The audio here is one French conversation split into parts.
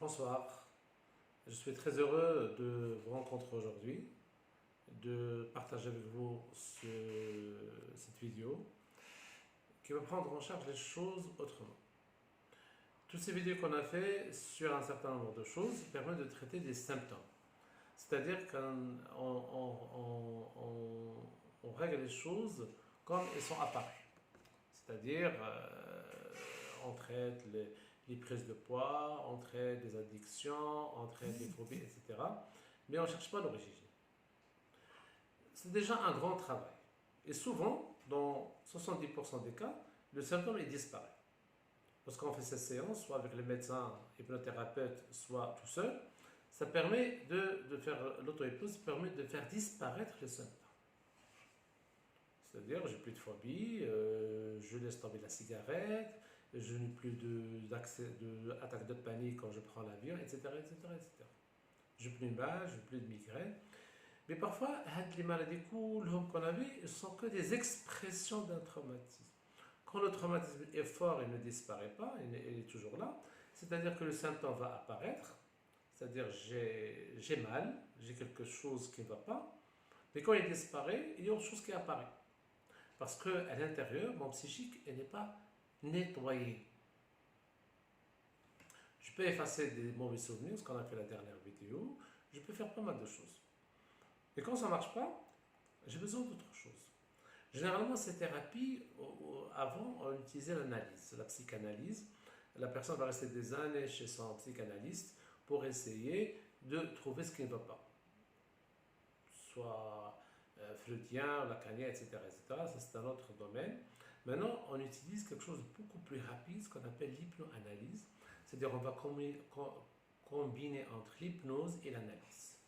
Bonsoir, je suis très heureux de vous rencontrer aujourd'hui, de partager avec vous cette vidéo qui va prendre en charge les choses autrement. Toutes ces vidéos qu'on a fait sur un certain nombre de choses permettent de traiter des symptômes. C'est-à-dire qu'on règle les choses comme elles sont apparues. C'est-à-dire, on traite les prises de poids, on traite des addictions, on traite des phobies, etc. Mais on ne cherche pas l'origine. C'est déjà un grand travail. Et souvent, dans 70% des cas, le symptôme il disparaît. Lorsqu'on fait cette séance, soit avec le médecin hypnothérapeute, soit tout seul, ça permet de faire l'auto-hypnose, permet de faire disparaître les symptômes. C'est-à-dire, j'ai plus de phobie, je laisse tomber la cigarette, je n'ai plus d'attaque de panique quand je prends l'avion, etc., etc., etc. Je n'ai plus mal, je n'ai plus de migraine. Mais parfois, les maladies qu'on avait ne sont que des expressions d'un traumatisme. Quand le traumatisme est fort, il ne disparaît pas, il est toujours là. C'est-à-dire que le symptôme va apparaître, c'est-à-dire j'ai mal, j'ai quelque chose qui ne va pas, mais quand il disparaît, il y a autre chose qui apparaît. Parce qu'à l'intérieur, mon psychique, elle n'est pas nettoyé. Je peux effacer des mauvais souvenirs, ce qu'on a fait la dernière vidéo, je peux faire pas mal de choses. Et quand ça ne marche pas, j'ai besoin d'autre chose. Généralement, ces thérapies, avant, on utilisait l'analyse, la psychanalyse. La personne va rester des années chez son psychanalyste pour essayer de trouver ce qui ne va pas. Soit freudien, lacanien, etc., etc. Ça, c'est un autre domaine. Maintenant, on utilise quelque chose de beaucoup plus rapide, ce qu'on appelle l'hypnoanalyse. C'est-à-dire, on va combiner entre l'hypnose et l'analyse.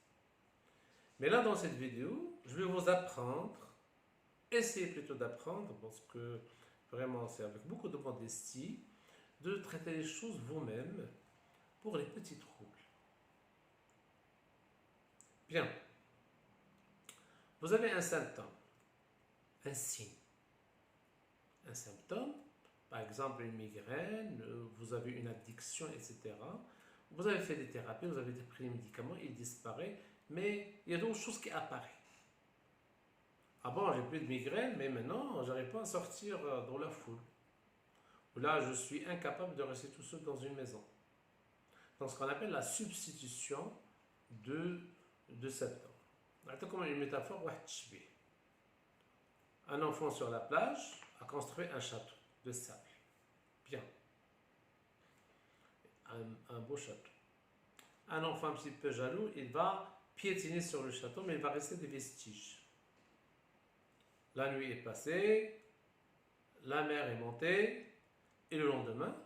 Mais là, dans cette vidéo, je vais vous apprendre, essayer plutôt d'apprendre, parce que vraiment, c'est avec beaucoup de modestie, de traiter les choses vous-même pour les petits troubles. Bien. Vous avez un symptôme, un signe. Un symptôme, par exemple une migraine, vous avez une addiction, etc. Vous avez fait des thérapies, vous avez pris des médicaments, il disparaît, mais il y a d'autres choses qui apparaissent. Ah bon, j'ai plus de migraine, mais maintenant, j'arrive pas à sortir dans la foule. Là, je suis incapable de rester tout seul dans une maison. Donc, ce qu'on appelle la substitution de symptômes. C'est comme une métaphore, un enfant sur la plage a construit un château de sable. Bien. Un beau château. Un enfant un petit peu jaloux, il va piétiner sur le château, mais il va rester des vestiges. La nuit est passée, la mer est montée, et le lendemain,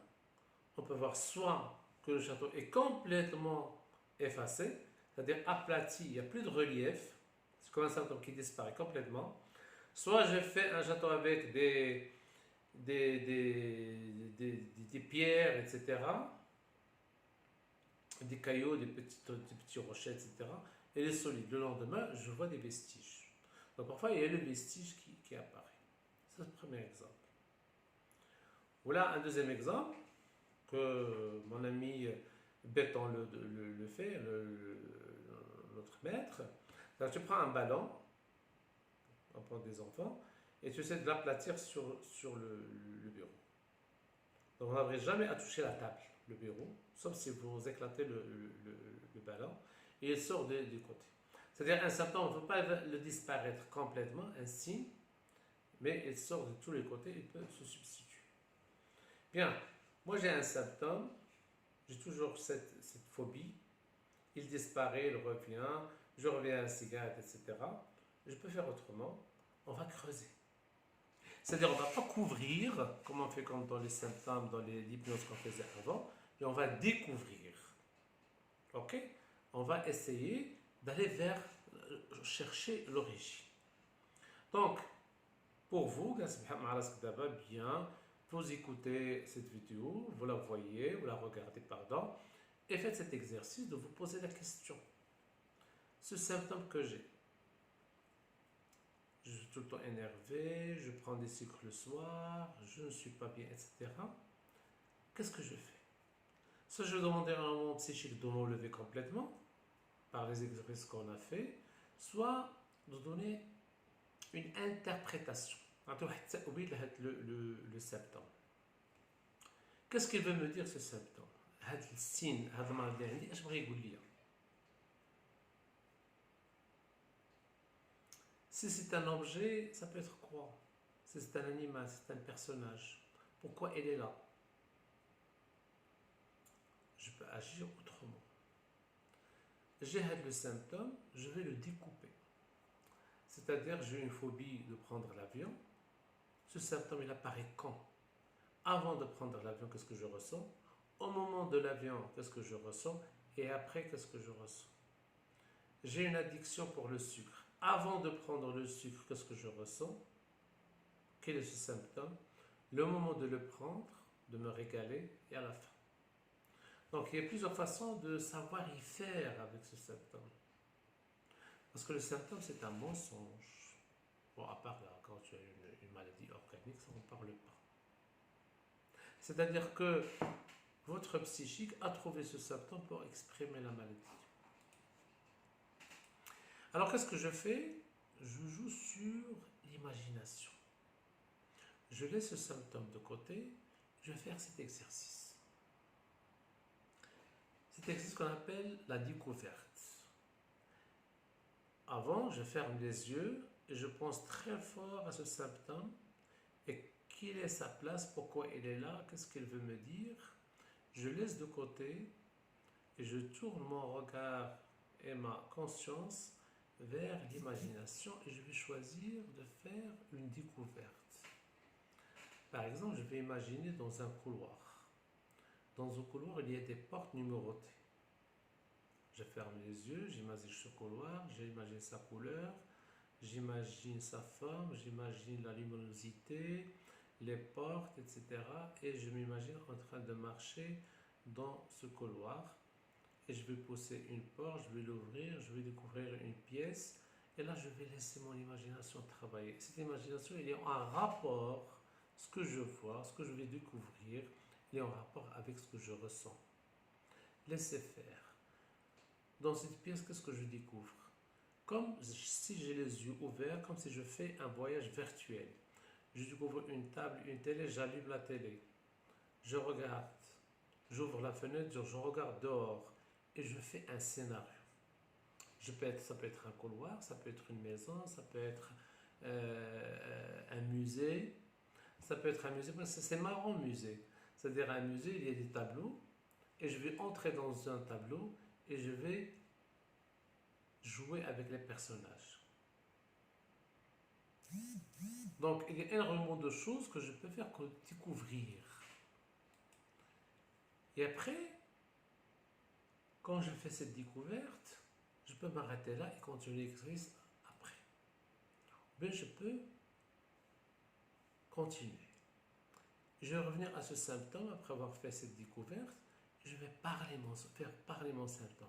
on peut voir soit que le château est complètement effacé, c'est-à-dire aplati, il n'y a plus de relief, c'est comme un symptôme qui disparaît complètement, soit j'ai fait un château avec des pierres, etc., des cailloux, des petits rochers, etc., et les solides. Le lendemain, je vois des vestiges. Donc parfois, il y a le vestige qui apparaît. C'est le premier exemple. Voilà un deuxième exemple que mon ami Béton le fait, notre maître. Donc, tu prends un ballon, on prend des enfants, et tu essaies de l'aplatir sur le bureau. Donc on n'arrive jamais à toucher la table, le bureau, sauf si vous éclatez le ballon, et il sort du côté. C'est-à-dire un symptôme, on ne peut pas le disparaître complètement, un signe, mais il sort de tous les côtés, il peut se substituer. Bien, moi j'ai un symptôme, j'ai toujours cette phobie, il disparaît, il revient, je reviens à la cigarette, etc. Je peux faire autrement, on va creuser. C'est-à-dire on ne va pas couvrir, comme on fait comme dans les symptômes, dans l'hypnose qu'on faisait avant, mais on va découvrir. Ok? On va essayer d'aller vers chercher l'origine. Donc, pour vous, bien, vous écoutez cette vidéo, vous la voyez, vous la regardez, pardon, et faites cet exercice de vous poser la question. Ce symptôme que j'ai, je suis tout le temps énervé, je prends des sucres le soir, je ne suis pas bien, etc. Qu'est-ce que je fais? Soit je vais demander à mon psychique de m'enlever complètement par les exercices qu'on a fait, soit de donner une interprétation. Le symptôme. Qu'est-ce qu'il veut me dire ce symptôme? Si c'est un objet, ça peut être quoi? Si c'est un animal, c'est un personnage. Pourquoi il est là? Je peux agir autrement. J'ai le symptôme, je vais le découper. C'est-à-dire, j'ai une phobie de prendre l'avion. Ce symptôme, il apparaît quand? Avant de prendre l'avion, qu'est-ce que je ressens? Au moment de l'avion, qu'est-ce que je ressens? Et après, qu'est-ce que je ressens? J'ai une addiction pour le sucre. Avant de prendre le sucre, qu'est-ce que je ressens? Quel est ce symptôme? Le moment de le prendre, de me régaler, et à la fin. Donc, il y a plusieurs façons de savoir y faire avec ce symptôme. Parce que le symptôme, c'est un mensonge. Bon, à part là, quand tu as une maladie organique, ça, on ne parle pas. C'est-à-dire que votre psychique a trouvé ce symptôme pour exprimer la maladie. Alors, qu'est-ce que je fais? Je joue sur l'imagination. Je laisse ce symptôme de côté, je vais faire cet exercice. Cet exercice qu'on appelle la découverte. Avant, je ferme les yeux et je pense très fort à ce symptôme et quelle est sa place, pourquoi il est là, qu'est-ce qu'il veut me dire. Je laisse de côté et je tourne mon regard et ma conscience vers l'imagination et je vais choisir de faire une découverte. Par exemple, je vais imaginer dans un couloir. Dans un couloir, il y a des portes numérotées. Je ferme les yeux, j'imagine ce couloir, j'imagine sa couleur, j'imagine sa forme, j'imagine la luminosité, les portes, etc. Et je m'imagine en train de marcher dans ce couloir. Et je vais pousser une porte, je vais l'ouvrir, je vais découvrir une pièce. Et là, je vais laisser mon imagination travailler. Cette imagination, elle est en rapport, ce que je vois, ce que je vais découvrir, il est en rapport avec ce que je ressens. Laissez faire. Dans cette pièce, qu'est-ce que je découvre? Comme si j'ai les yeux ouverts, comme si je fais un voyage virtuel. Je découvre une table, une télé, j'allume la télé. Je regarde, j'ouvre la fenêtre, je regarde dehors et je fais un scénario. Ça peut être un couloir, ça peut être une maison, ça peut être un musée. Ça peut être un musée, c'est marrant musée. C'est-à-dire un musée, il y a des tableaux et je vais entrer dans un tableau et je vais jouer avec les personnages. Donc, il y a énormément de choses que je peux faire que découvrir. Et après, quand je fais cette découverte, je peux m'arrêter là et continuer l'exercice après. Mais je peux continuer. Je vais revenir à ce symptôme après avoir fait cette découverte. Je vais faire parler mon symptôme.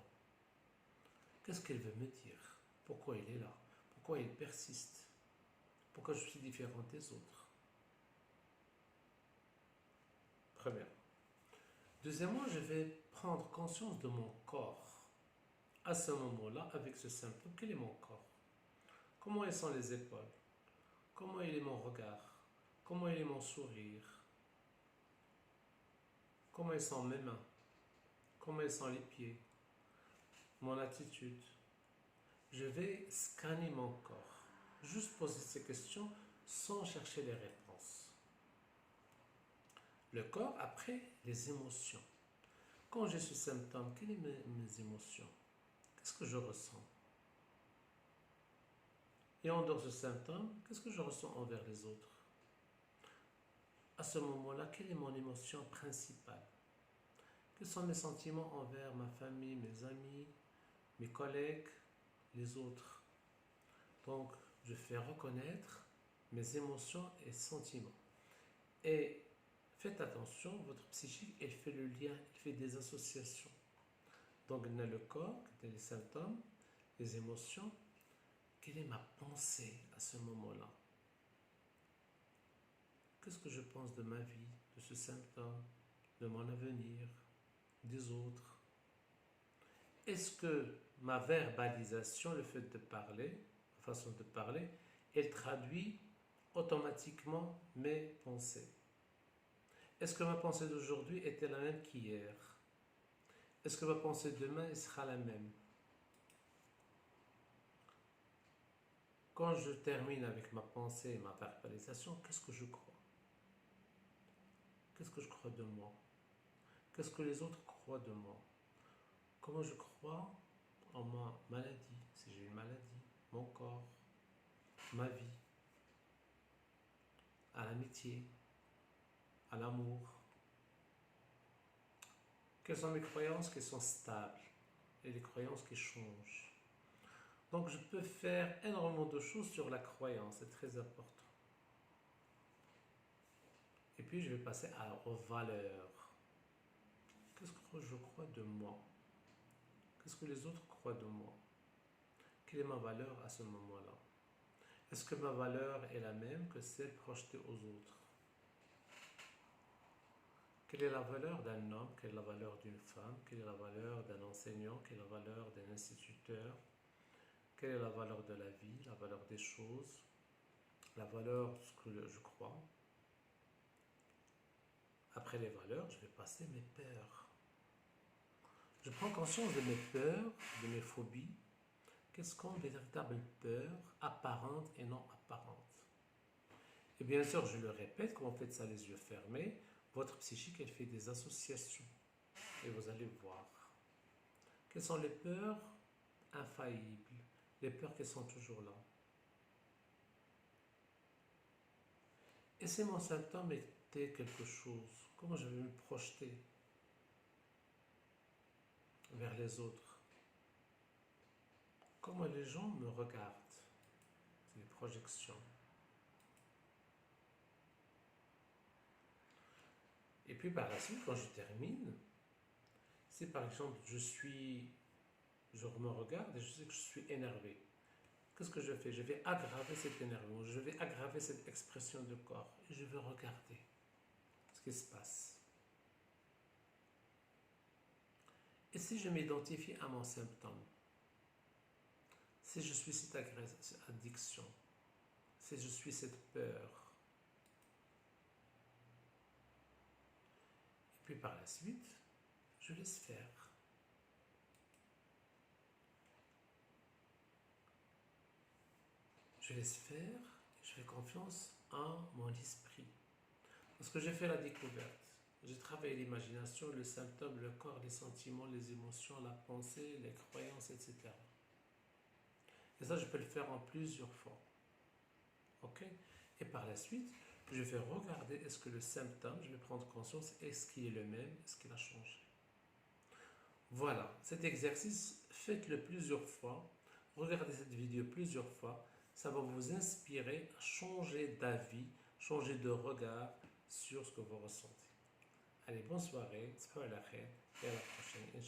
Qu'est-ce qu'il veut me dire? Pourquoi il est là? Pourquoi il persiste? Pourquoi je suis différent des autres? Premièrement. Deuxièmement, je vais prendre conscience de mon corps. À ce moment-là, avec ce symptôme, quel est mon corps? Comment sont les épaules? Comment est mon regard? Comment est mon sourire? Comment sont mes mains? Comment sont les pieds? Mon attitude? Je vais scanner mon corps. Juste poser ces questions sans chercher les réponses. Le corps, après, les émotions. Quand j'ai ce symptôme, quelles sont mes émotions? Qu'est-ce que je ressens? Et en dehors de ce symptôme, qu'est-ce que je ressens envers les autres? À ce moment-là, quelle est mon émotion principale? Quels sont mes sentiments envers ma famille, mes amis, mes collègues, les autres? Donc, je fais reconnaître mes émotions et sentiments. Et faites attention, votre psychique, elle fait le lien, elle fait des associations. Donc, on a le corps, les symptômes, les émotions. Quelle est ma pensée à ce moment-là? Qu'est-ce que je pense de ma vie, de ce symptôme, de mon avenir, des autres? Est-ce que ma verbalisation, le fait de parler, la façon de parler, elle traduit automatiquement mes pensées? Est-ce que ma pensée d'aujourd'hui était la même qu'hier? Est-ce que ma pensée demain sera la même? Quand je termine avec ma pensée et ma verbalisation, qu'est-ce que je crois? Qu'est-ce que je crois de moi? Qu'est-ce que les autres croient de moi? Comment je crois en ma maladie, si j'ai une maladie, mon corps, ma vie, à l'amitié, à l'amour? Quelles sont mes croyances qui sont stables et les croyances qui changent? Donc je peux faire énormément de choses sur la croyance, c'est très important. Et puis je vais passer aux valeurs. Qu'est-ce que je crois de moi? Qu'est-ce que les autres croient de moi? Quelle est ma valeur à ce moment-là? Est-ce que ma valeur est la même que celle projetée aux autres? Quelle est la valeur d'un homme? Quelle est la valeur d'une femme? Quelle est la valeur d'un enseignant? Quelle est la valeur d'un instituteur? Quelle est la valeur de la vie? La valeur des choses? La valeur de ce que je crois? Après les valeurs, je vais passer mes peurs. Je prends conscience de mes peurs, de mes phobies. Qu'est-ce qu'ont des véritables peurs apparentes et non apparentes? Et bien sûr, je le répète, quand vous faites ça les yeux fermés, votre psychique, elle fait des associations. Et vous allez voir. Quelles sont les peurs infaillibles? Les peurs qui sont toujours là. Et si mon symptôme était quelque chose, comment je vais me projeter vers les autres? Comment les gens me regardent? C'est des projections. Et puis par la suite, quand je termine, si par exemple je me regarde et je sais que je suis énervé, qu'est-ce que je fais? Je vais aggraver cet énervement, je vais aggraver cette expression de corps et je vais regarder ce qui se passe. Et si je m'identifie à mon symptôme, si je suis cette addiction, si je suis cette peur, et puis par la suite, je laisse faire. Je laisse faire, je fais confiance en mon esprit. Parce que j'ai fait la découverte. J'ai travaillé l'imagination, le symptôme, le corps, les sentiments, les émotions, la pensée, les croyances, etc. Et ça, je peux le faire en plusieurs fois. Ok? Et par la suite, je vais regarder est-ce que le symptôme, je vais prendre conscience, est-ce qu'il est le même, est-ce qu'il a changé? Voilà, cet exercice, faites-le plusieurs fois. Regardez cette vidéo plusieurs fois. Ça va vous inspirer à changer d'avis, changer de regard sur ce que vous ressentez. Allez, bonne soirée, et à la prochaine.